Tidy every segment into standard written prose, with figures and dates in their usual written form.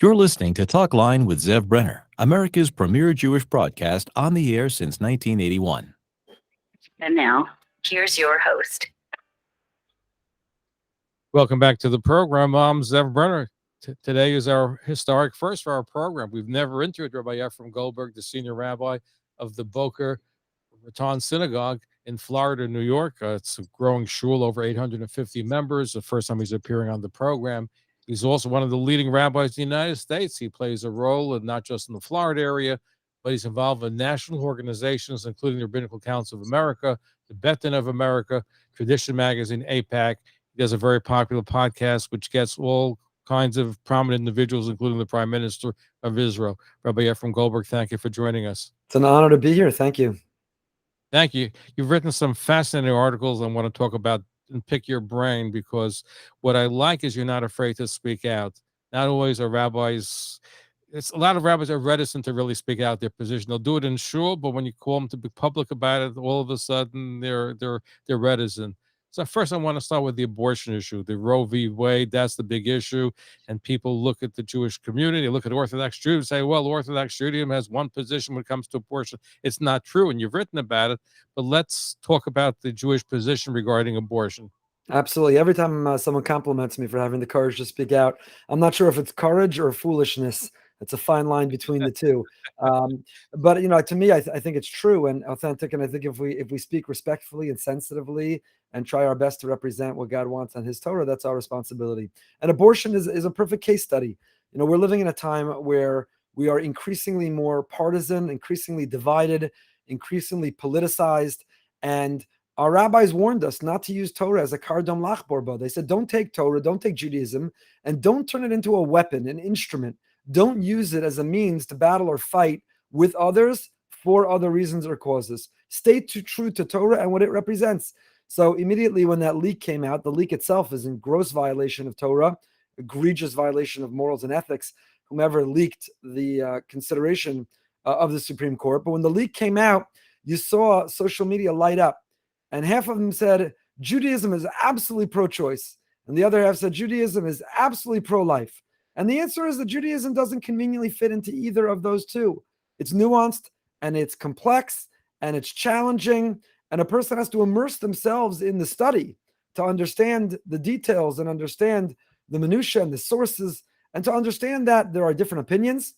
You're listening to Talkline with Zev Brenner, America's premier Jewish broadcast on the air since 1981. And now, here's your host. Welcome back to the program. I'm Zev Brenner. Today is our historic first for our program. We've never interviewed Rabbi Efrem Goldberg, the senior rabbi of the Boca Raton Synagogue in Florida, New York. It's a growing shul, over 850 members. The first time he's appearing on the program. He's also one of the leading rabbis in the United States. He plays a role, and not just in the Florida area, but he's involved in national organizations, including the Rabbinical Council of America, the Betin of America, Tradition Magazine, APAC. He has a very popular podcast, which gets all kinds of prominent individuals, including the Prime Minister of Israel. Rabbi Efrem Goldberg, thank you for joining us. It's an honor to be here. Thank you. Thank you. You've written some fascinating articles I want to talk about and pick your brain, because what I like is you're not afraid to speak out. Not always are rabbis. It's a lot of rabbis are reticent to really speak out their position. They'll do it in shul, but when you call them to be public about it, all of a sudden they're reticent. So first, I want to start with the abortion issue, the Roe v. Wade. That's the big issue, and people look at the Jewish community, look at Orthodox Jews, and say, "Well, Orthodox Judaism has one position when it comes to abortion." It's not true, and you've written about it. But let's talk about the Jewish position regarding abortion. Absolutely. Every time someone compliments me for having the courage to speak out, I'm not sure if it's courage or foolishness. It's a fine line between the two. But to me, I think it's true and authentic. And I think if we speak respectfully and sensitively and try our best to represent what God wants on His Torah, that's our responsibility. And abortion is a perfect case study. We're living in a time where we are increasingly more partisan, increasingly divided, increasingly politicized, and our rabbis warned us not to use Torah as a kardom lachborba. They said, don't take Torah, don't take Judaism, and don't turn it into a weapon, an instrument. Don't use it as a means to battle or fight with others for other reasons or causes. Stay true to Torah and what it represents. So immediately when that leak came out, the leak itself is in gross violation of Torah, egregious violation of morals and ethics, whomever leaked the consideration of the Supreme Court. But when the leak came out, you saw social media light up. And half of them said Judaism is absolutely pro-choice. And the other half said Judaism is absolutely pro-life. And the answer is that Judaism doesn't conveniently fit into either of those two. It's nuanced and it's complex and it's challenging. And a person has to immerse themselves in the study to understand the details and understand the minutiae and the sources, and to understand that there are different opinions.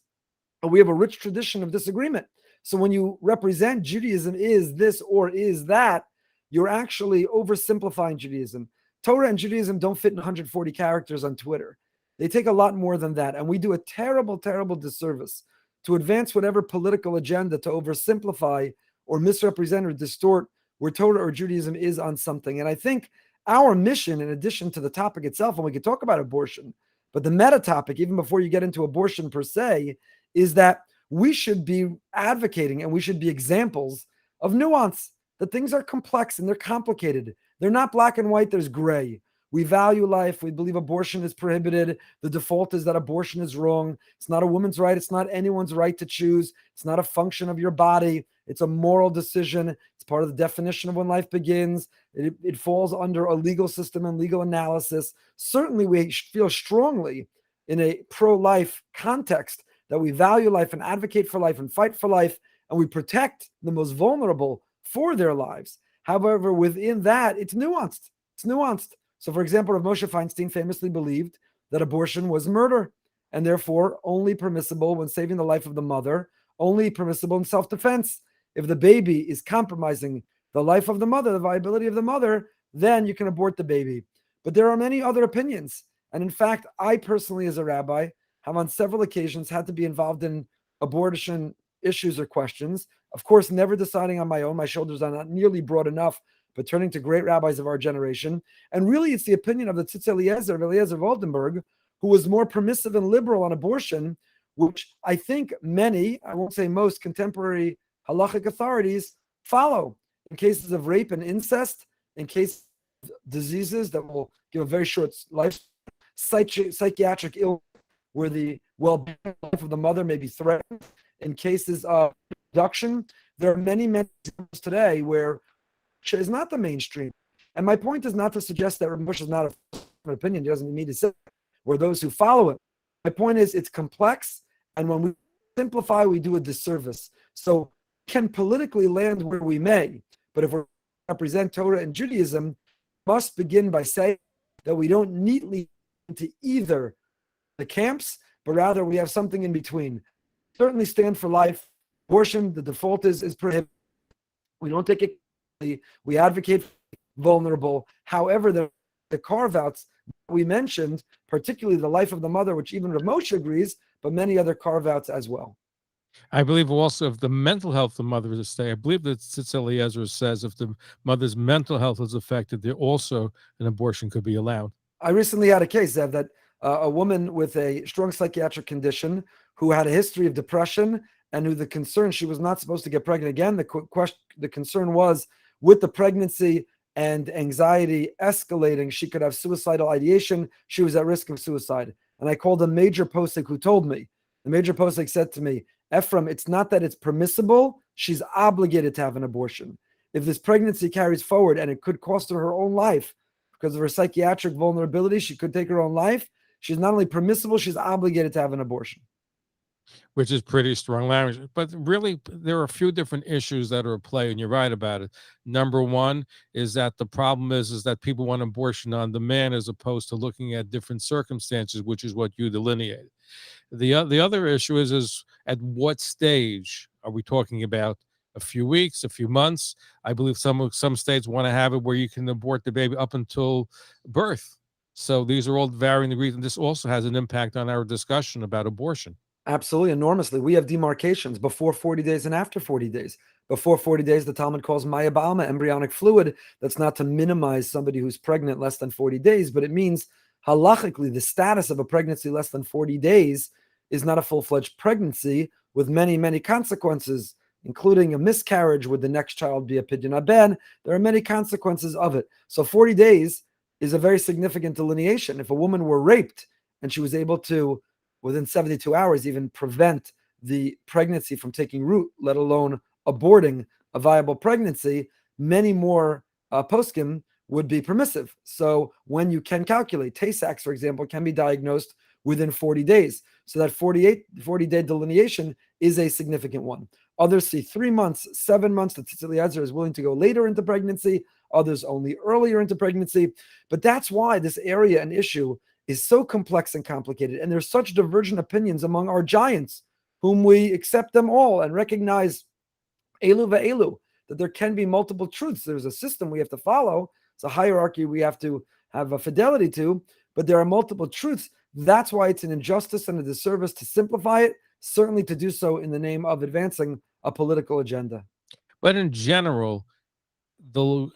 And we have a rich tradition of disagreement. So when you represent Judaism is this or is that, you're actually oversimplifying Judaism. Torah and Judaism don't fit in 140 characters on Twitter. They take a lot more than that. And we do a terrible, terrible disservice to advance whatever political agenda to oversimplify or misrepresent or distort where Torah or Judaism is on something. And I think our mission, in addition to the topic itself, and we could talk about abortion, but the meta topic, even before you get into abortion per se, is that we should be advocating and we should be examples of nuance. That things are complex and they're complicated. They're not black and white, there's gray. We value life. We believe abortion is prohibited. The default is that abortion is wrong. It's not a woman's right. It's not anyone's right to choose. It's not a function of your body. It's a moral decision. It's part of the definition of when life begins. It falls under a legal system and legal analysis. Certainly, we feel strongly in a pro-life context that we value life and advocate for life and fight for life, and we protect the most vulnerable for their lives. However, within that, it's nuanced. It's nuanced. So, for example, Rav Moshe Feinstein famously believed that abortion was murder and therefore only permissible when saving the life of the mother, only permissible in self-defense. If the baby is compromising the life of the mother, the viability of the mother, then you can abort the baby. But there are many other opinions. And in fact, I personally, as a rabbi, have on several occasions had to be involved in abortion issues or questions. Of course, never deciding on my own. My shoulders are not nearly broad enough, but turning to great rabbis of our generation. And really, it's the opinion of the Tzitz Eliezer of Oldenburg, who was more permissive and liberal on abortion, which I think many, I won't say most, contemporary halachic authorities follow in cases of rape and incest, in cases of diseases that will give a very short life, psychiatric illness, where the well-being of the mother may be threatened, in cases of abduction. There are many examples today where is not the mainstream. And my point is not to suggest that Rav Moshe is not an opinion. He doesn't need to say, where those who follow it My point is, it's complex, and when we simplify, we do a disservice. So we can politically land where we may, but if we represent Torah and Judaism, we must begin by saying that we don't neatly into either the camps, but rather we have something in between. Certainly stand for life. Abortion, the default is prohibited. We don't take it. We advocate for vulnerable. However, the carve-outs we mentioned, particularly the life of the mother, which even Rav Moshe agrees, but many other carve-outs as well. I believe also if the mental health of the mother is at stake, I believe that Tzitz Eliezer says if the mother's mental health is affected, there also an abortion could be allowed. I recently had a case, Zev, that a woman with a strong psychiatric condition who had a history of depression and who the concern, she was not supposed to get pregnant again. The concern was with the pregnancy and anxiety escalating, she could have suicidal ideation. She was at risk of suicide. And I called a major posek who told me, the major posek said to me, Efrem, it's not that it's permissible, she's obligated to have an abortion. If this pregnancy carries forward and it could cost her own life because of her psychiatric vulnerability, she could take her own life. She's not only permissible, she's obligated to have an abortion. Which is pretty strong language. But really, there are a few different issues that are at play, and you're right about it. Number one is that the problem is that people want abortion on demand as opposed to looking at different circumstances, which is what you delineated. The other issue is at what stage are we talking about? A few weeks, a few months? I believe some states want to have it where you can abort the baby up until birth. So these are all varying degrees, and this also has an impact on our discussion about abortion. Absolutely, enormously. We have demarcations before 40 days and after 40 days. Before 40 days, the Talmud calls Maya Ba'alma embryonic fluid. That's not to minimize somebody who's pregnant less than 40 days, but it means halachically the status of a pregnancy less than 40 days is not a full-fledged pregnancy with many, many consequences, including a miscarriage. Would the next child be a pidyon haben? There are many consequences of it. So 40 days is a very significant delineation. If a woman were raped and she was able to, within 72 hours, even prevent the pregnancy from taking root, let alone aborting a viable pregnancy, many more poskim would be permissive. So when you can calculate, Tay-Sachs, for example, can be diagnosed within 40 days. So that 40-day delineation is a significant one. Others see 3 months, 7 months. The Tzitz Eliezer is willing to go later into pregnancy. Others only earlier into pregnancy. But that's why this area and issue is so complex and complicated. And there's such divergent opinions among our giants, whom we accept them all and recognize elu ve'elu, that there can be multiple truths. There's a system we have to follow. It's a hierarchy we have to have a fidelity to, but there are multiple truths. That's why it's an injustice and a disservice to simplify it, certainly to do so in the name of advancing a political agenda. But in general,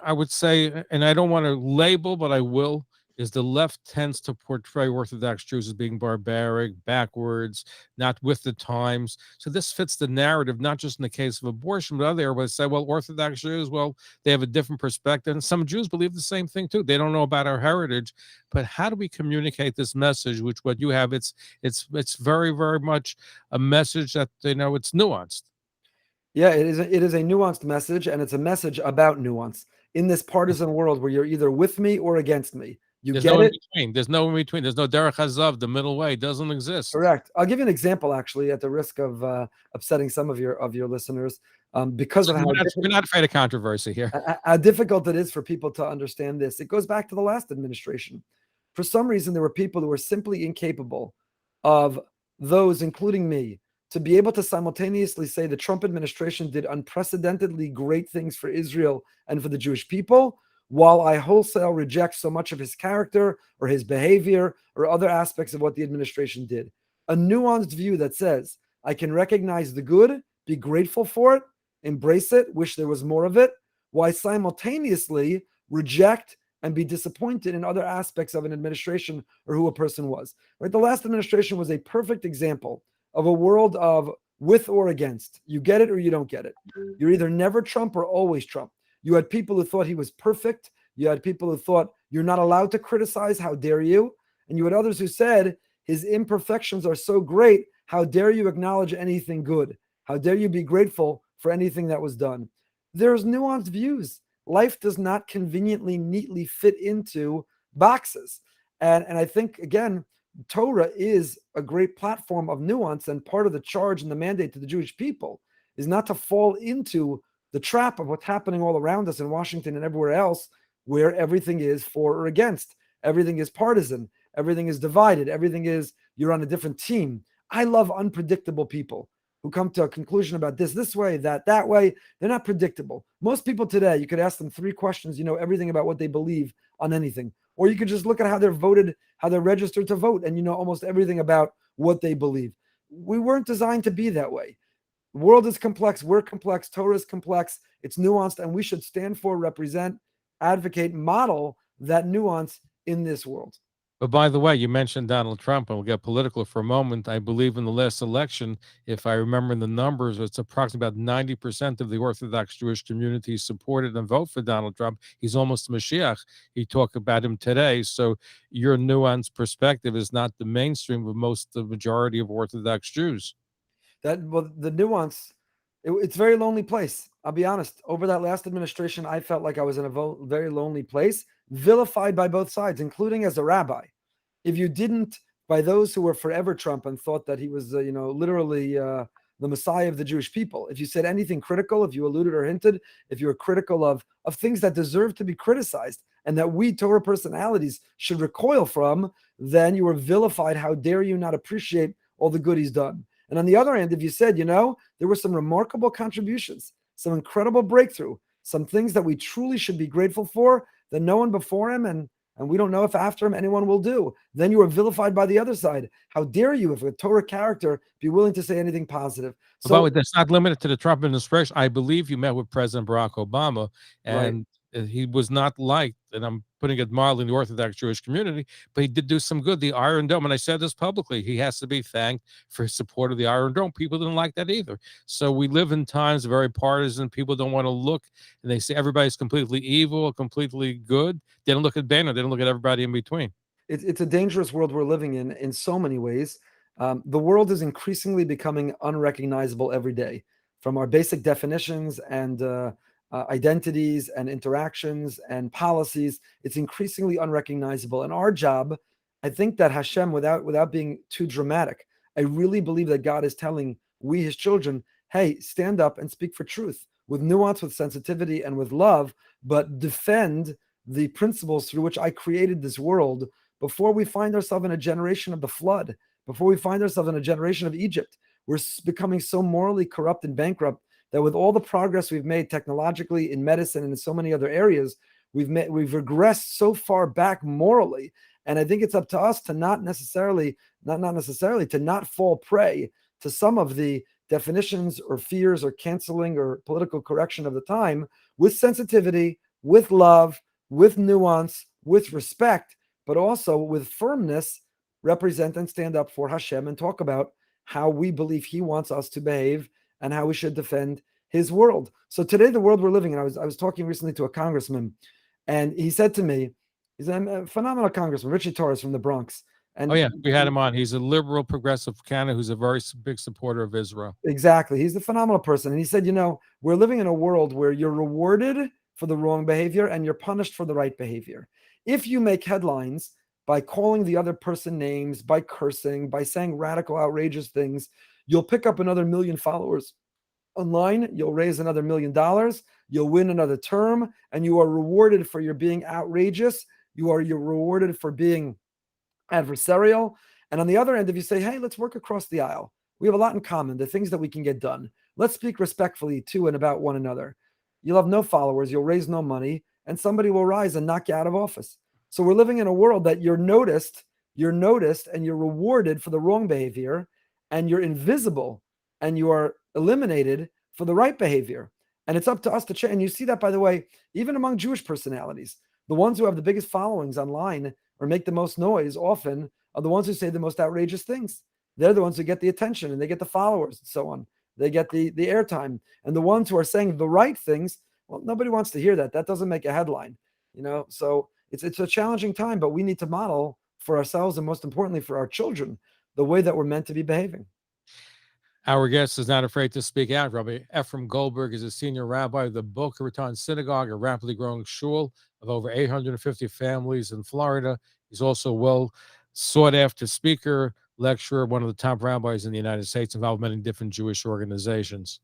I would say, and I don't want to label, but I will, is the left tends to portray Orthodox Jews as being barbaric, backwards, not with the times. So this fits the narrative, not just in the case of abortion, but other areas say, well, Orthodox Jews, well, they have a different perspective. And some Jews believe the same thing too. They don't know about our heritage. But how do we communicate this message, which what you have, it's very, very much a message that, it's nuanced. Yeah, it is a nuanced message, and it's a message about nuance. In this partisan world where you're either with me or against me, There's no in between. There's no in between. There's no derech hazav. The middle way doesn't exist. Correct. I'll give you an example, actually, at the risk of upsetting some of your listeners, because of we're not afraid of controversy here. How difficult it is for people to understand this. It goes back to the last administration. For some reason, there were people who were simply incapable of those, including me, to be able to simultaneously say the Trump administration did unprecedentedly great things for Israel and for the Jewish people, while I wholesale reject so much of his character or his behavior or other aspects of what the administration did. A nuanced view that says, I can recognize the good, be grateful for it, embrace it, wish there was more of it, while simultaneously reject and be disappointed in other aspects of an administration or who a person was. Right? The last administration was a perfect example of a world of with or against. You get it or you don't get it. You're either never Trump or always Trump. You had people who thought he was perfect. You had people who thought you're not allowed to criticize. How dare you? And you had others who said his imperfections are so great. How dare you acknowledge anything good? How dare you be grateful for anything that was done? There's nuanced views. Life does not conveniently, neatly fit into boxes. And I think, again, Torah is a great platform of nuance, and part of the charge and the mandate to the Jewish people is not to fall into the trap of what's happening all around us in Washington and everywhere else, where everything is for or against, everything is partisan, everything is divided, everything is you're on a different team. I love unpredictable people who come to a conclusion about this way, that way. They're not predictable. Most people today, you could ask them 3 questions, you know everything about what they believe on anything. Or you could just look at how they're voted, how they're registered to vote, and you know almost everything about what they believe. We weren't designed to be that way. The world is complex. We're complex. Torah is complex. It's nuanced, and we should stand for, represent, advocate, model that nuance in this world. But by the way, you mentioned Donald Trump, and we'll get political for a moment. I believe in the last election, if I remember the numbers, it's approximately about 90% of the Orthodox Jewish community supported and vote for Donald Trump. He's almost a Mashiach. He talked about him today. So your nuanced perspective is not the mainstream of the majority of Orthodox Jews. The nuance, it's a very lonely place. I'll be honest. Over that last administration, I felt like I was in a very lonely place, vilified by both sides, including as a rabbi. If you didn't, by those who were forever Trump and thought that he was, literally the Messiah of the Jewish people. If you said anything critical, if you alluded or hinted, if you were critical of things that deserve to be criticized and that we Torah personalities should recoil from, then you were vilified. How dare you not appreciate all the good he's done? And on the other hand, if you said, there were some remarkable contributions, some incredible breakthrough, some things that we truly should be grateful for that no one before him and we don't know if after him anyone will do, then you were vilified by the other side. How dare you, if a Torah character, be willing to say anything positive? So that's not limited to the Trump administration. I believe you met with President Barack Obama, and he was not liked, and I'm putting it mildly, in the Orthodox Jewish community, but he did do some good. The Iron Dome, and I said this publicly, he has to be thanked for his support of the Iron Dome. People didn't like that either. So we live in times very partisan. People don't want to look, and they say everybody's completely evil, completely good. They don't look at Banner. They don't look at everybody in between. It's a dangerous world we're living in so many ways. The world is increasingly becoming unrecognizable every day, from our basic definitions and identities and interactions and policies. It's increasingly unrecognizable. And our job, I think that Hashem, without being too dramatic, I really believe that God is telling we, his children, hey, stand up and speak for truth with nuance, with sensitivity, and with love, but defend the principles through which I created this world before we find ourselves in a generation of the flood, before we find ourselves in a generation of Egypt. We're becoming so morally corrupt and bankrupt that with all the progress we've made technologically, in medicine, and in so many other areas, we've regressed so far back morally. And I think it's up to us to not fall prey to some of the definitions or fears or canceling or political correction of the time, with sensitivity, with love, with nuance, with respect, but also with firmness, represent and stand up for Hashem and talk about how we believe he wants us to behave and how we should defend his world. So today, the world we're living in, I was talking recently to a congressman, and he said to me, he's a phenomenal congressman, Richie Torres from the Bronx. And we had him on. He's a liberal, progressive candidate who's a very big supporter of Israel. Exactly. He's a phenomenal person. And he said, we're living in a world where you're rewarded for the wrong behavior and you're punished for the right behavior. If you make headlines by calling the other person names, by cursing, by saying radical, outrageous things, you'll pick up another 1 million followers online. You'll raise another $1 million. You'll win another term, and you are rewarded for your being outrageous. You're rewarded for being adversarial. And on the other end, if you say, hey, let's work across the aisle, we have a lot in common, the things that we can get done. Let's speak respectfully to and about one another. You'll have no followers, you'll raise no money, and somebody will rise and knock you out of office. So we're living in a world that you're noticed, and you're rewarded for the wrong behavior, and you're invisible, and you are eliminated for the right behavior. And it's up to us to change. And you see that, by the way, even among Jewish personalities. The ones who have the biggest followings online or make the most noise often are the ones who say the most outrageous things. They're the ones who get the attention, and they get the followers and so on. They get the airtime. And the ones who are saying the right things, well, nobody wants to hear that. That doesn't make a headline, So it's a challenging time, but we need to model for ourselves and most importantly for our children the way that we're meant to be behaving. Our guest is not afraid to speak out. Rabbi Efrem Goldberg is a senior rabbi of the Boca Raton Synagogue, a rapidly growing shul of over 850 families in Florida. He's also well sought after speaker, lecturer, one of the top rabbis in the United States, involved in many different Jewish organizations.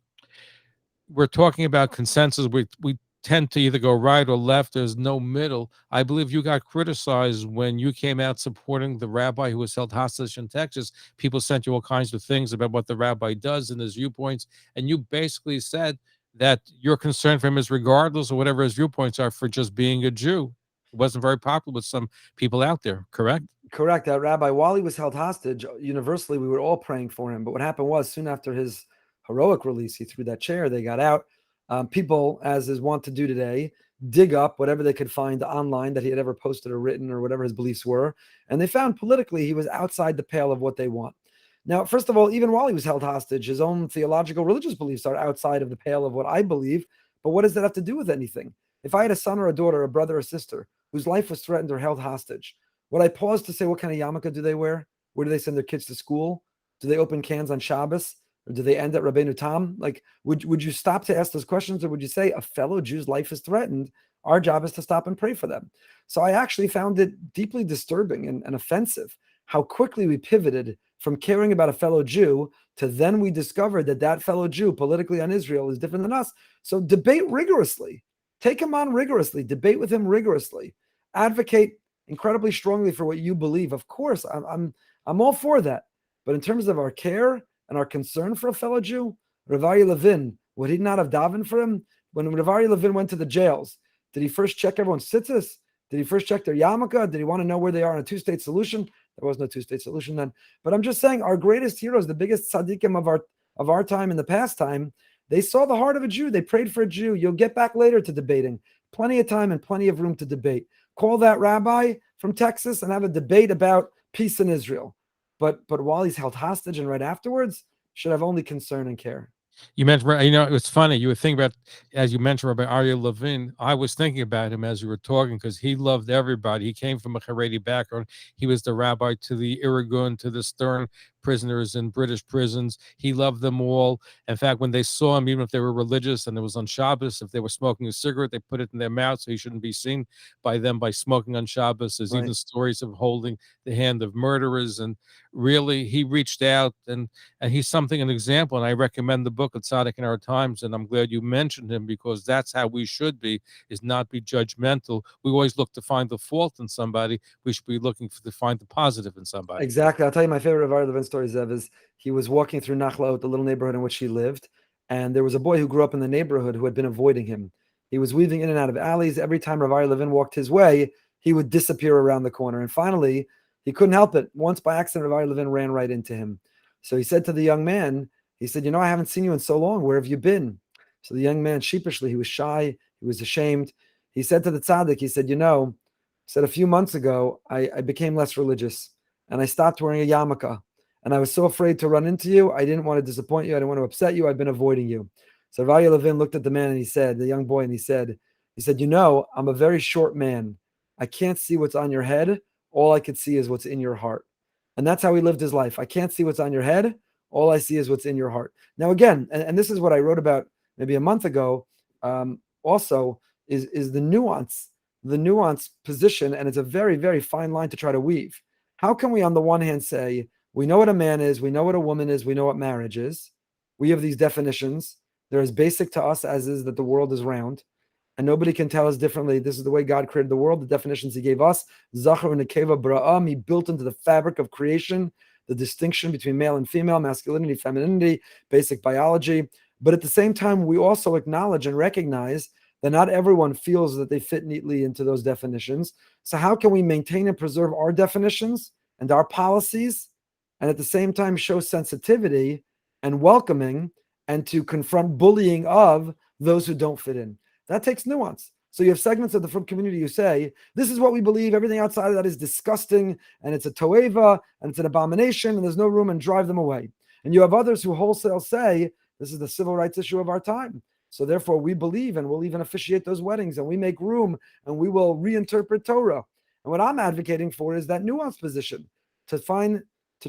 We're talking about consensus. We tend to either go right or left. There's no middle. I believe you got criticized when you came out supporting the rabbi who was held hostage in Texas. People sent you all kinds of things about what the rabbi does and his viewpoints, and you basically said that your concern for him is regardless of whatever his viewpoints are for just being a Jew. It wasn't very popular with some people out there, correct? Correct. That rabbi, while he was held hostage, universally, we were all praying for him. But what happened was, soon after his heroic release, he threw that chair, they got out. People, as is wont to do today, dig up whatever they could find online that he had ever posted or written or whatever his beliefs were. And they found politically he was outside the pale of what they want. Now, first of all, even while he was held hostage, his own theological religious beliefs are outside of the pale of what I believe. But what does that have to do with anything? If I had a son or a daughter, a brother or sister whose life was threatened or held hostage, would I pause to say, what kind of yarmulke do they wear? Where do they send their kids to school? Do they open cans on Shabbos? Or do they end at Rabbeinu Tam? Like, would you stop to ask those questions? Or would you say, a fellow Jew's life is threatened? Our job is to stop and pray for them. So I actually found it deeply disturbing and offensive how quickly we pivoted from caring about a fellow Jew to then we discovered that that fellow Jew politically on Israel is different than us. So debate rigorously. Take him on rigorously. Debate with him rigorously. Advocate incredibly strongly for what you believe. Of course, I'm all for that. But in terms of our care and our concern for a fellow Jew, Rabbi Levin, would he not have davened for him? When Rabbi Levin went to the jails, did he first check everyone's tzitzis? Did he first check their yarmulke? Did he want to know where they are in a two-state solution? There was no two-state solution then. But I'm just saying, our greatest heroes, the biggest tzaddikim of our time in the past time, they saw the heart of a Jew. They prayed for a Jew. You'll get back later to debating. Plenty of time and plenty of room to debate. Call that rabbi from Texas and have a debate about peace in Israel. But while he's held hostage and right afterwards, should have only concern and care. You mentioned, it's funny. You would think about, as you mentioned, Rabbi Aryeh Levin. I was thinking about him as you were talking because he loved everybody. He came from a Haredi background. He was the rabbi to the Irgun, to the Stern prisoners in British prisons. He loved them all. In fact, when they saw him, even if they were religious and it was on Shabbos, if they were smoking a cigarette, they put it in their mouth so he shouldn't be seen by them by smoking on Shabbos. There's even stories of holding the hand of murderers. And really, he reached out, and he's something, an example. And I recommend the book, Tzaddik in Our Times, and I'm glad you mentioned him because that's how we should be, is not be judgmental. We always look to find the fault in somebody. We should be looking to find the positive in somebody. Exactly. I'll tell you my favorite Rabbi Levin story, Zev, is he was walking through Nachlaot, the little neighborhood in which he lived, and there was a boy who grew up in the neighborhood who had been avoiding him. He was weaving in and out of alleys. Every time Rabbi Levin walked his way, he would disappear around the corner. And finally, he couldn't help it. Once by accident, Rabbi Levin ran right into him. So he said to the young man, he said, I haven't seen you in so long. Where have you been? So the young man, sheepishly, he was shy. He was ashamed. He said to the tzaddik, he said, a few months ago, I became less religious and I stopped wearing a yarmulke. And I was so afraid to run into you. I didn't want to disappoint you. I didn't want to upset you. I've been avoiding you. So Rabbi Levin looked at the man and he said, the young boy, and he said, I'm a very short man. I can't see what's on your head. All I could see is what's in your heart. And that's how he lived his life. I can't see what's on your head. All I see is what's in your heart. Now, again, and this is what I wrote about maybe a month ago, also is the nuance position. And it's a very, very fine line to try to weave. How can we, on the one hand, say, we know what a man is, we know what a woman is, we know what marriage is. We have these definitions. They're as basic to us as is that the world is round. And nobody can tell us differently. This is the way God created the world, the definitions he gave us. Zachar and Nekeva Bra'am, he built into the fabric of creation the distinction between male and female, masculinity, femininity, basic biology. But at the same time, we also acknowledge and recognize that not everyone feels that they fit neatly into those definitions. So how can we maintain and preserve our definitions and our policies, and at the same time show sensitivity and welcoming and to confront bullying of those who don't fit in? That takes nuance. So you have segments of the frum community who say, this is what we believe, everything outside of that is disgusting, and it's a toeva, and it's an abomination, and there's no room, and drive them away. And you have others who wholesale say, this is the civil rights issue of our time. So therefore we believe, and we'll even officiate those weddings, and we make room, and we will reinterpret Torah. And what I'm advocating for is that nuanced position, to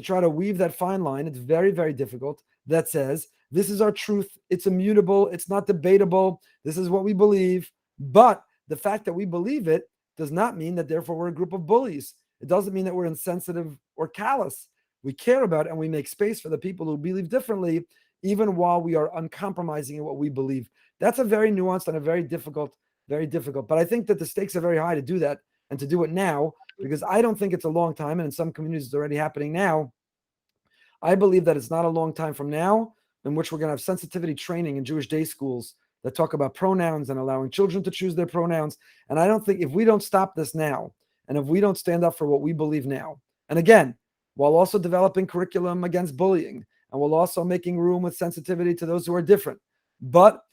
try to weave that fine line. It's very, very difficult. That says, this is our truth. It's immutable. It's not debatable. This is what we believe. But the fact that we believe it does not mean that therefore we're a group of bullies. It doesn't mean that we're insensitive or callous. We care about and we make space for the people who believe differently, even while we are uncompromising in what we believe. That's a very nuanced and a very difficult. But I think that the stakes are very high to do that and to do it now, because I don't think it's a long time. And in some communities, it's already happening now. I believe that it's not a long time from now in which we're going to have sensitivity training in Jewish day schools that talk about pronouns and allowing children to choose their pronouns. And I don't think if we don't stop this now, and if we don't stand up for what we believe now, and again, while also developing curriculum against bullying, and while also making room with sensitivity to those who are different, but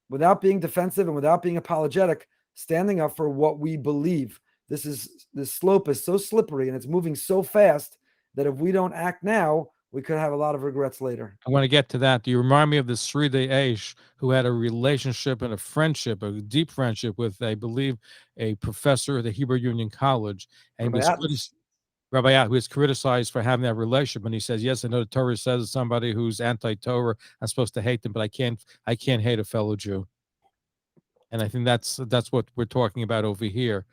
without being defensive and without being apologetic, standing up for what we believe. This slope is so slippery and it's moving so fast that if we don't act now, we could have a lot of regrets later. I want to get to that. Do you remind me of the Sridei Eish, who had a relationship and a friendship, a deep friendship with, I believe, a professor at the Hebrew Union College, and Rabbi who was criticized for having that relationship, and he says, "Yes, I know the Torah says that somebody who's anti-Torah, I'm supposed to hate them, but I can't hate a fellow Jew." And I think that's what we're talking about over here.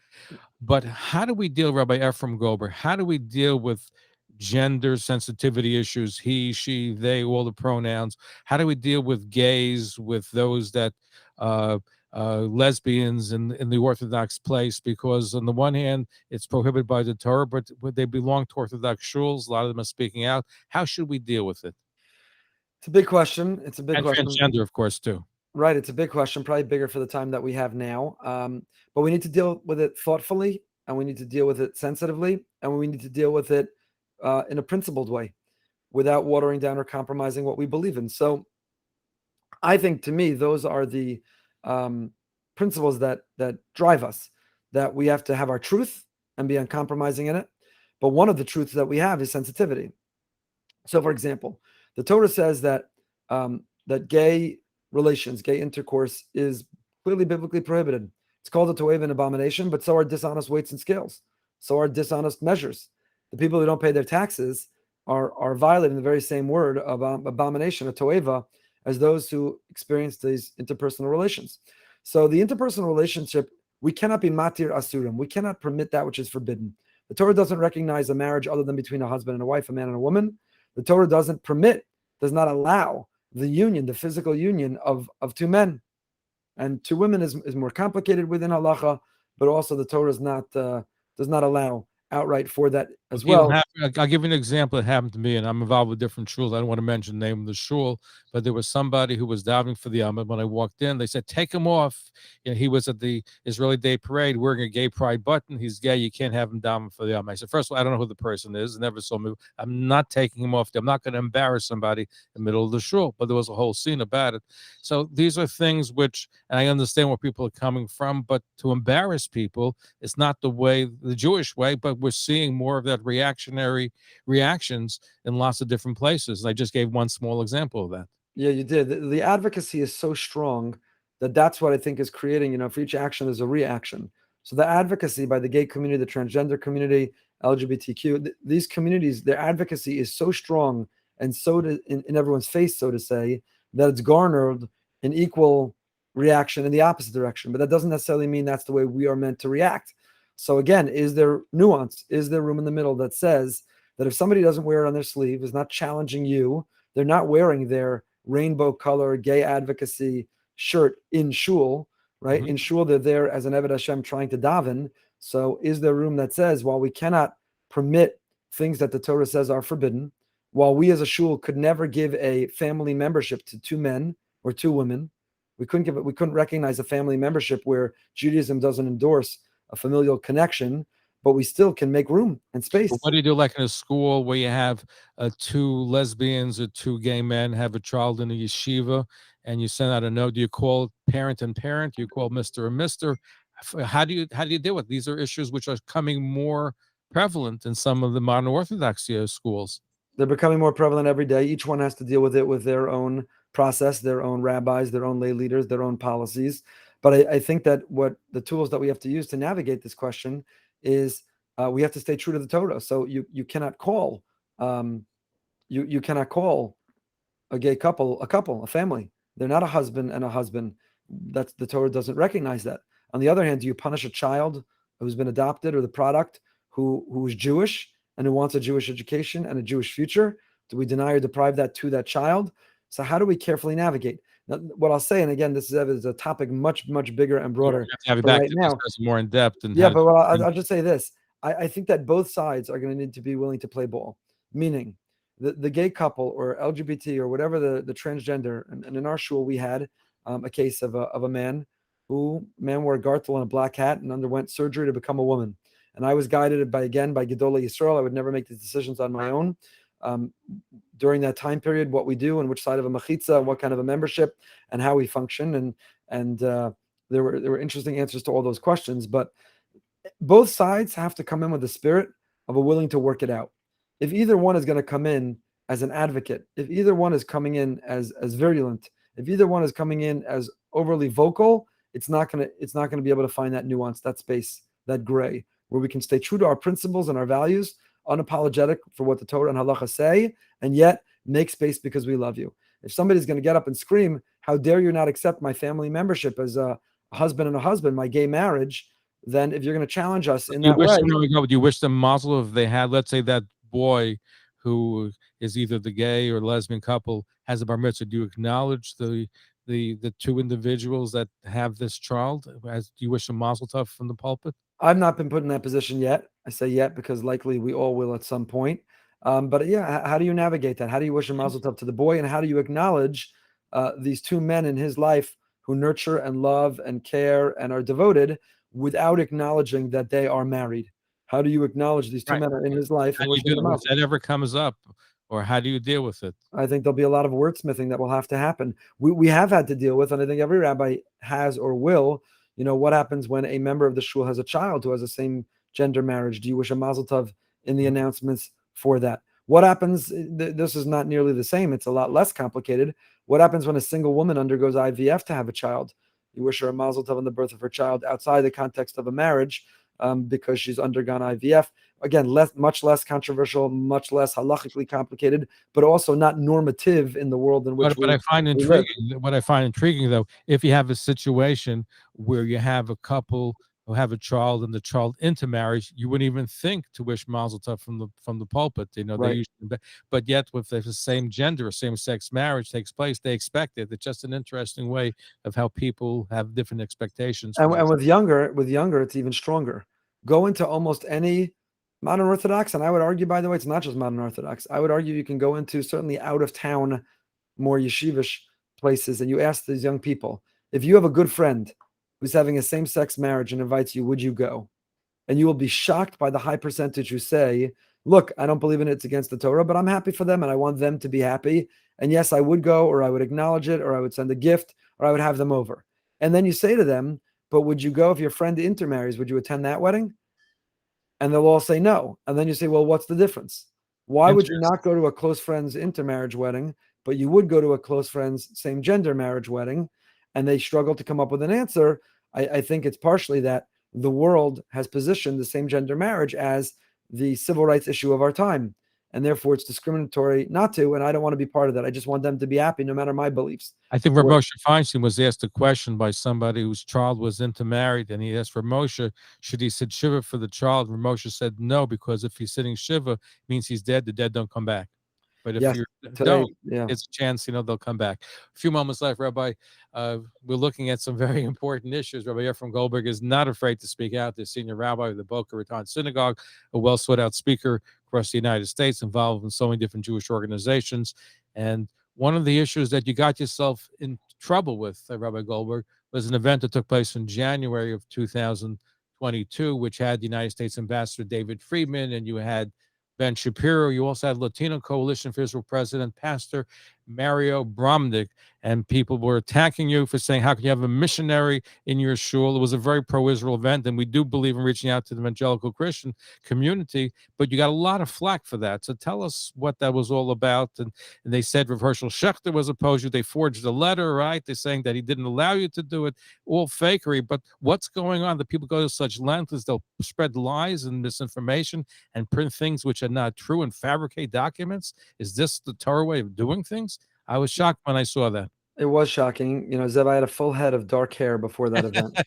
But how do we deal, Rabbi Efrem Goldberg? How do we deal with gender sensitivity issues? He, she, they, all the pronouns. How do we deal with gays, with those that lesbians in the Orthodox place? Because on the one hand, it's prohibited by the Torah, but they belong to Orthodox shuls. A lot of them are speaking out. How should we deal with it? It's a big question. It's a big and question. Transgender, of course, too. Right. It's a big question, probably bigger for the time that we have now. But we need to deal with it thoughtfully, and we need to deal with it sensitively, and we need to deal with it in a principled way without watering down or compromising what we believe in. So I think, to me, those are the principles that drive us, that we have to have our truth and be uncompromising in it. But one of the truths that we have is sensitivity. So, for example, the Torah says that that gay relations, gay intercourse is clearly biblically prohibited. It's called a to'ev, an abomination, but so are dishonest weights and scales. So are dishonest measures. The people who don't pay their taxes are violating the very same word of abomination, a to'eva, as those who experience these interpersonal relations. So the interpersonal relationship, we cannot be matir asurim. We cannot permit that which is forbidden. The Torah doesn't recognize a marriage other than between a husband and a wife, a man and a woman. The Torah does not allow the union, the physical union of two men. And two women is more complicated within halacha, but also the Torah does not allow outright for that as well. I'll give you an example that happened to me, and I'm involved with different shuls. I don't want to mention the name of the shul, but there was somebody who was davening for the Yom. When I walked in, they said, "Take him off." He was at the Israeli Day Parade wearing a gay pride button. He's gay. You can't have him davening for the Yom. I said, first of all, I don't know who the person is. Never saw me. I'm not taking him off. I'm not going to embarrass somebody in the middle of the shul. But there was a whole scene about it. So these are things which, and I understand where people are coming from, but to embarrass people is not the Jewish way, but we're seeing more of that reactionary reactions in lots of different places. I just gave one small example of that. Yeah, you did. The advocacy is so strong that's what I think is creating, for each action, there's a reaction. So the advocacy by the gay community, the transgender community, LGBTQ, these communities, their advocacy is so strong and so in everyone's face, so to say, that it's garnered an equal reaction in the opposite direction. But that doesn't necessarily mean that's the way we are meant to react. So again, is there nuance? Is there room in the middle that says that if somebody doesn't wear it on their sleeve, is not challenging you, they're not wearing their rainbow color gay advocacy shirt in shul, right? Mm-hmm. In shul, they're there as an Eved Hashem trying to daven. So is there room that says, while we cannot permit things that the Torah says are forbidden, while we as a shul could never give a family membership to two men or two women, we couldn't recognize a family membership where Judaism doesn't endorse a familial connection, but we still can make room and space. But what do you do like in a school where you have two lesbians or two gay men have a child in a yeshiva and you send out a note? Do you call parent and parent? Do you call Mr. and Mr.? How do you deal with these? Are issues which are becoming more prevalent in some of the modern Orthodox schools. They're becoming more prevalent every day. Each one has to deal with it with their own process, their own rabbis, their own lay leaders, their own policies. But I think that what the tools that we have to use to navigate this question is we have to stay true to the Torah. So you cannot call you cannot call a gay couple a family. They're not a husband and a husband. That's the Torah doesn't recognize that. On the other hand, do you punish a child who's been adopted or the product who's Jewish and who wants a Jewish education and a Jewish future? Do we deny or deprive that to that child? So how do we carefully navigate? Now, what I'll say, and again, this is a topic much bigger and broader. We have to have you but back right to now, discuss more in depth. And yeah, but I'll just say this. I think that both sides are going to need to be willing to play ball, meaning the gay couple or LGBT or whatever the transgender. And in our shul, we had a case of a man wore a gartel and a black hat and underwent surgery to become a woman. And I was guided by Gedolei Yisrael. I would never make these decisions on my own. During that time period, what we do and which side of a machitza and what kind of a membership and how we function. And there were interesting answers to all those questions, but both sides have to come in with the spirit of a willing to work it out. If either one is going to come in as an advocate, if either one is coming in as virulent, if either one is coming in as overly vocal, it's not going to be able to find that nuance, that space, that gray, where we can stay true to our principles and our values, unapologetic for what the Torah and Halacha say, and yet make space because we love you. If somebody's going to get up and scream, how dare you not accept my family membership as a husband and a husband, my gay marriage, then if you're going to challenge us in that way. Do you wish them mazel if they had, let's say, that boy who is either the gay or lesbian couple has a bar mitzvah? Do you acknowledge the two individuals that have this child? Do you wish them mazel tov from the pulpit? I've not been put in that position yet. I say yet because likely we all will at some point. But yeah, how do you navigate that? How do you wish a mazel tov to the boy? And how do you acknowledge these two men in his life who nurture and love and care and are devoted without acknowledging that they are married? How do you acknowledge these two men are in his life? How do you do that? If that ever comes up, or how do you deal with it? I think there'll be a lot of wordsmithing that will have to happen. We have had to deal with, and I think every rabbi has or will, what happens when a member of the shul has a child who has the same gender marriage? Do you wish a mazel tov in the announcements for that? What happens? This is not nearly the same. It's a lot less complicated. What happens when a single woman undergoes IVF to have a child? You wish her a mazel tov on the birth of her child outside the context of a marriage because she's undergone IVF. Again, much less controversial, much less halachically complicated, but also not normative in the world in which what I find intriguing, though, if you have a situation where you have a couple who have a child and the child into marriage, you wouldn't even think to wish mazel tov from the pulpit. Right. They usually, but yet if the same gender, same-sex marriage takes place, they expect it. It's just an interesting way of how people have different expectations. And with younger, it's even stronger. Go into almost any modern Orthodox, and I would argue, by the way, it's not just modern Orthodox. I would argue you can go into certainly out of town, more yeshivish places, and you ask these young people, if you have a good friend who's having a same-sex marriage and invites you, would you go? And you will be shocked by the high percentage who say, look, I don't believe in it, it's against the Torah, but I'm happy for them and I want them to be happy. And yes, I would go, or I would acknowledge it, or I would send a gift, or I would have them over. And then you say to them, but would you go if your friend intermarries? Would you attend that wedding? And they'll all say no. And then you say, well, what's the difference? Why would you not go to a close friend's intermarriage wedding, but you would go to a close friend's same gender marriage wedding? And they struggle to come up with an answer. I think it's partially that the world has positioned the same gender marriage as the civil rights issue of our time. And therefore it's discriminatory not to, and I don't want to be part of that. I just want them to be happy no matter my beliefs. I think Moshe Feinstein was asked a question by somebody whose child was intermarried, and he asked Moshe, should he sit Shiva for the child? Moshe said no, because if he's sitting Shiva, it means he's dead. The dead don't come back. But if you don't, it's a chance, they'll come back. A few moments left, Rabbi. We're looking at some very important issues. Rabbi Efrem Goldberg is not afraid to speak out. The senior rabbi of the Boca Raton Synagogue, a well-sought-out speaker across the United States, involved in so many different Jewish organizations. And one of the issues that you got yourself in trouble with, Rabbi Goldberg, was an event that took place in January of 2022, which had the United States Ambassador David Friedman, and you had Ben Shapiro. You also had Latino Coalition for Israel President, Pastor Mario Bromnick, and people were attacking you for saying, how can you have a missionary in your shul? It was a very pro-Israel event, and we do believe in reaching out to the evangelical Christian community, but you got a lot of flack for that. So tell us what that was all about. And they said Rav Herschel Schechter was opposed to you. They forged a letter, right? They're saying that he didn't allow you to do it. All fakery. But what's going on? The people go to such lengths, they'll spread lies and misinformation and print things which are not true and fabricate documents. Is this the Torah way of doing things? I was shocked when I saw that. It was shocking. Zev, I had a full head of dark hair before that event.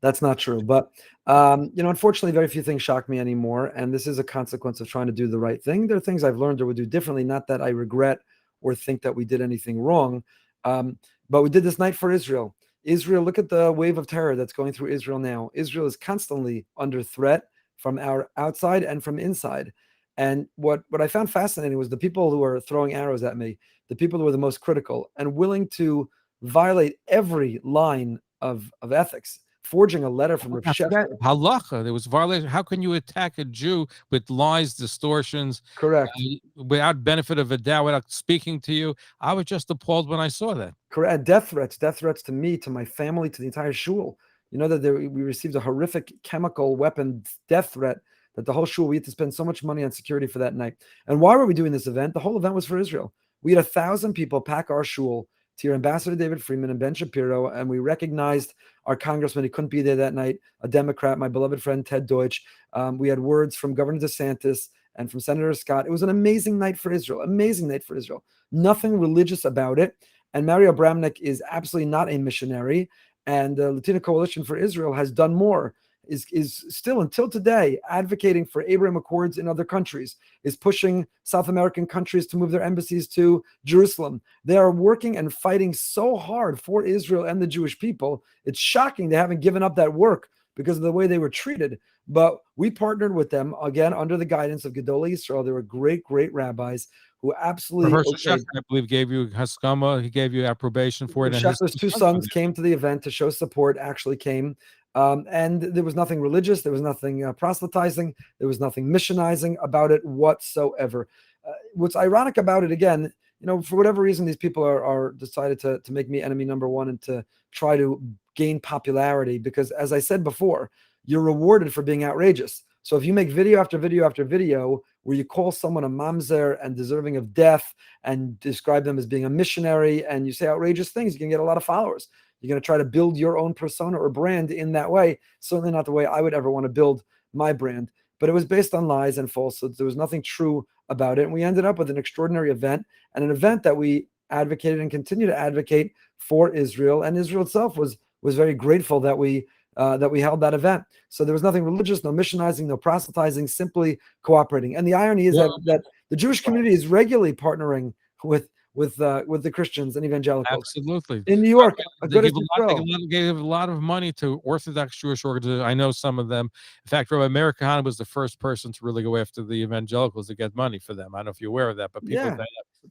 That's not true. But, unfortunately, very few things shock me anymore. And this is a consequence of trying to do the right thing. There are things I've learned or would do differently, not that I regret or think that we did anything wrong. But we did this night for Israel. Israel, look at the wave of terror that's going through Israel now. Israel is constantly under threat from our outside and from inside. And what I found fascinating was the people who were throwing arrows at me, the people who were the most critical and willing to violate every line of ethics, forging a letter from Rav Sheffer. Halacha, there was violation. How can you attack a Jew with lies, distortions, Correct. without benefit of a doubt, without speaking to you? I was just appalled when I saw that. Correct. Death threats to me, to my family, to the entire shul. You know that we received a horrific chemical weapon death threat that the whole shul, we had to spend so much money on security for that night. And why were we doing this event? The whole event was for Israel. We had 1,000 people pack our shul to your Ambassador David Friedman and Ben Shapiro, and we recognized our congressman. He couldn't be there that night, a Democrat, my beloved friend Ted Deutsch. We had words from Governor DeSantis and from Senator Scott. It was an amazing night for Israel, amazing night for Israel. Nothing religious about it. And Mario Bramnick is absolutely not a missionary. And the Latino Coalition for Israel has done more, is still until today advocating for Abraham Accords in other countries, is pushing South American countries to move their embassies to Jerusalem. They are working and fighting so hard for Israel and the Jewish people. It's shocking they haven't given up that work because of the way they were treated. But we partnered with them, again, under the guidance of Gedolei Yisrael. They were great, great rabbis who absolutely, I believe, gave you haskama. He gave you approbation for it. And Sheffer's two sons came to the event to show support, actually came. And there was nothing religious. There was nothing proselytizing. There was nothing missionizing about it whatsoever. What's ironic about it, again, for whatever reason, these people are decided to make me enemy number one and to try to gain popularity, because as I said before, you're rewarded for being outrageous. So if you make video after video after video where you call someone a mamzer and deserving of death and describe them as being a missionary and you say outrageous things, you can get a lot of followers. You're going to try to build your own persona or brand in that way. Certainly not the way I would ever want to build my brand. But it was based on lies and falsehoods. There was nothing true about it. And we ended up with an extraordinary event, and an event that we advocated and continue to advocate for Israel. And Israel itself was very grateful that we held that event. So there was nothing religious, no missionizing, no proselytizing, simply cooperating. And the irony is that the Jewish community is regularly partnering with the Christians and evangelicals. Absolutely. In New York, they gave a lot of money to Orthodox Jewish organizations. I know some of them. In fact, Rabbi Meir Kahane was the first person to really go after the evangelicals to get money for them. I don't know if you're aware of that, but people.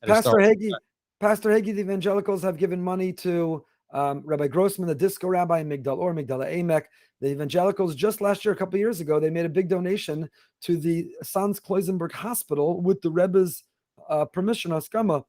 Pastor Hagee, the evangelicals have given money to Rabbi Grossman, the disco rabbi in Migdal Emek. The evangelicals just last year, a couple of years ago, they made a big donation to the Sanz Kloisenberg Hospital with the Rebbe's permission, Haskama.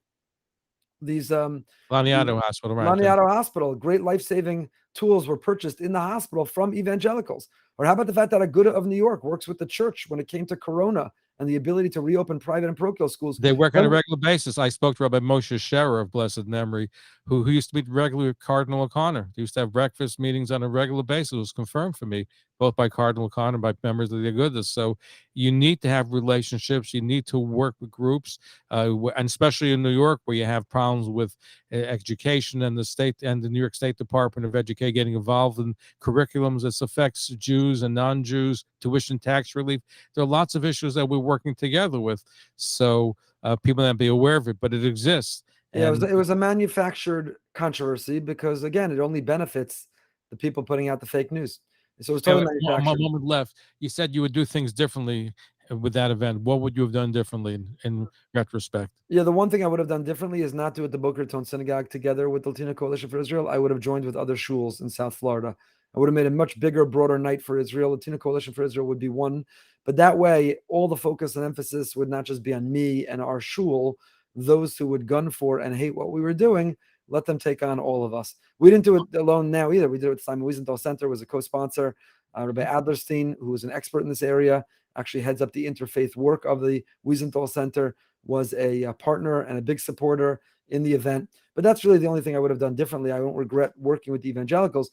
These Laniado Hospital, right? Laniado Hospital, great life-saving tools were purchased in the hospital from evangelicals. Or how about the fact that a Good of New York works with the church when it came to Corona and the ability to reopen private and parochial schools? They work on a regular basis. I spoke to Rabbi Moshe Scherer of blessed memory, who used to meet regularly with Cardinal O'Connor. They used to have breakfast meetings on a regular basis. It was confirmed for me, both by Cardinal O'Connor and by members of the Agudas. So you need to have relationships. You need to work with groups, and especially in New York, where you have problems with education and the state and the New York State Department of Education getting involved in curriculums that affects Jews and non-Jews, tuition tax relief. There are lots of issues that we're working together with. So people may not be aware of it, but it exists. Yeah, it was a manufactured controversy because, again, it only benefits the people putting out the fake news. So it's totally manufactured. One moment left. You said you would do things differently with that event. What would you have done differently in retrospect? Yeah, the one thing I would have done differently is not do it the Boca Raton Synagogue together with the Latino Coalition for Israel. I would have joined with other shuls in South Florida. I would have made a much bigger, broader night for Israel. Latino Coalition for Israel would be one. But that way, all the focus and emphasis would not just be on me and our shul. Those who would gun for and hate what we were doing, let them take on all of us. We didn't do it alone now either. We did it with Simon Wiesenthal Center, was a co-sponsor. Rabbi Adlerstein, who is an expert in this area, actually heads up the interfaith work of the Wiesenthal Center, was a partner and a big supporter in the event. But that's really the only thing I would have done differently. I don't regret working with the evangelicals.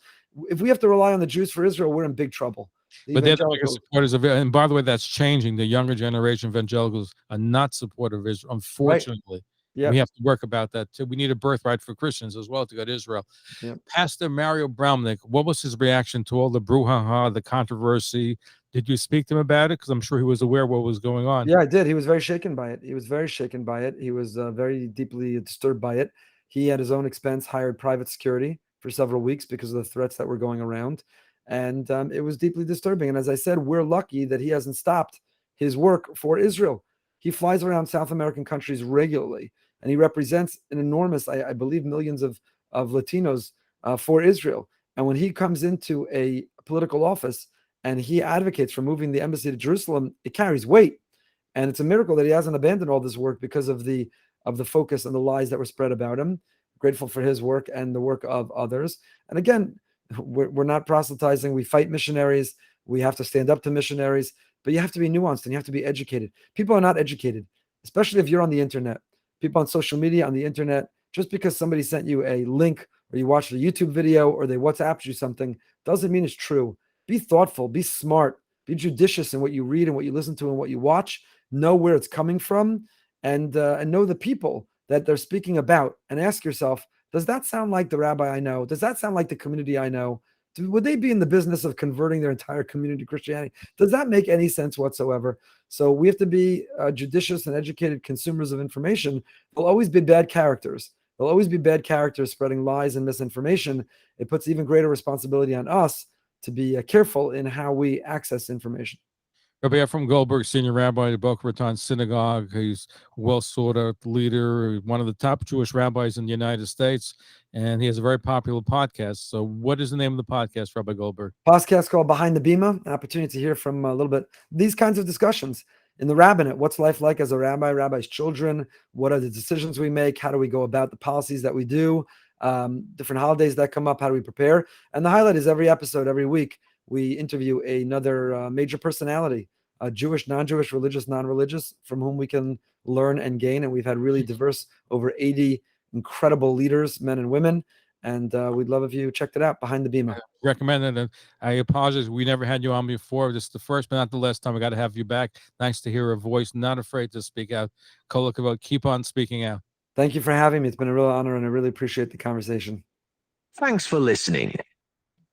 If we have to rely on the Jews for Israel, we're in big trouble. But they're the biggest supporters of it. And by the way, that's changing. The younger generation of evangelicals are not supportive of Israel, unfortunately. Right. Yep. We have to work about that too. We need a birthright for Christians as well to go to Israel. Yep. Pastor Mario Braumnick, what was his reaction to all the brouhaha, the controversy? Did you speak to him about it? Because I'm sure he was aware what was going on. Yeah, I did. He was very shaken by it. He was very deeply disturbed by it. He, at his own expense, hired private security for several weeks because of the threats that were going around. And it was deeply disturbing. And as I said, we're lucky that he hasn't stopped his work for Israel. He flies around South American countries regularly, and he represents an enormous, I believe, millions of Latinos for Israel. And when he comes into a political office and he advocates for moving the embassy to Jerusalem, it carries weight. And it's a miracle that he hasn't abandoned all this work because of the focus and the lies that were spread about him. Grateful for his work and the work of others. And again, we're not proselytizing. We fight missionaries. We have to stand up to missionaries, but you have to be nuanced and you have to be educated. People are not educated, especially if you're on the internet. People on social media, on the internet, just because somebody sent you a link or you watched a YouTube video or they WhatsApped you something doesn't mean it's true. Be thoughtful, be smart, be judicious in what you read and what you listen to and what you watch. Know where it's coming from, and know the people that they're speaking about, and ask yourself, does that sound like the rabbi I know? Does that sound like the community I know? Would they be in the business of converting their entire community to Christianity? Does that make any sense whatsoever? So we have to be judicious and educated consumers of information. There'll always be bad characters. There'll always be bad characters spreading lies and misinformation. It puts even greater responsibility on us to be careful in how we access information. Rabbi Efrem Goldberg, senior rabbi at the Boca Raton Synagogue. He's a well-sought-out leader, one of the top Jewish rabbis in the United States, and he has a very popular podcast. So what is the name of the podcast, Rabbi Goldberg? Podcast called Behind the Bima, an opportunity to hear from a little bit these kinds of discussions in the rabbinate. What's life like as a rabbi, rabbi's children? What are the decisions we make? How do we go about the policies that we do? Different holidays that come up, how do we prepare? And the highlight is every episode, every week, we interview another major personality, Jewish, non-Jewish, religious, non-religious, from whom we can learn and gain. And we've had really diverse, over 80 incredible leaders, men and women. And we'd love if you checked it out, Behind the Bima. Recommend it. And I apologize, we never had you on before. This is the first, but not the last time. I got to have you back. Nice to hear a voice, not afraid to speak out. Kol hakavod, keep on speaking out. Thank you for having me. It's been a real honor, and I really appreciate the conversation. Thanks for listening.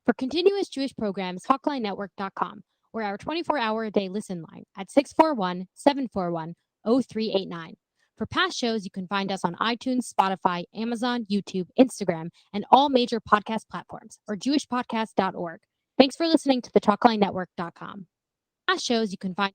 For continuous Jewish programs, TalklineNetwork.com, or our 24-hour-a-day listen line at 641-741-0389. For past shows, you can find us on iTunes, Spotify, Amazon, YouTube, Instagram, and all major podcast platforms, or jewishpodcast.org. Thanks for listening to the TalklineNetwork.com. Past shows you can find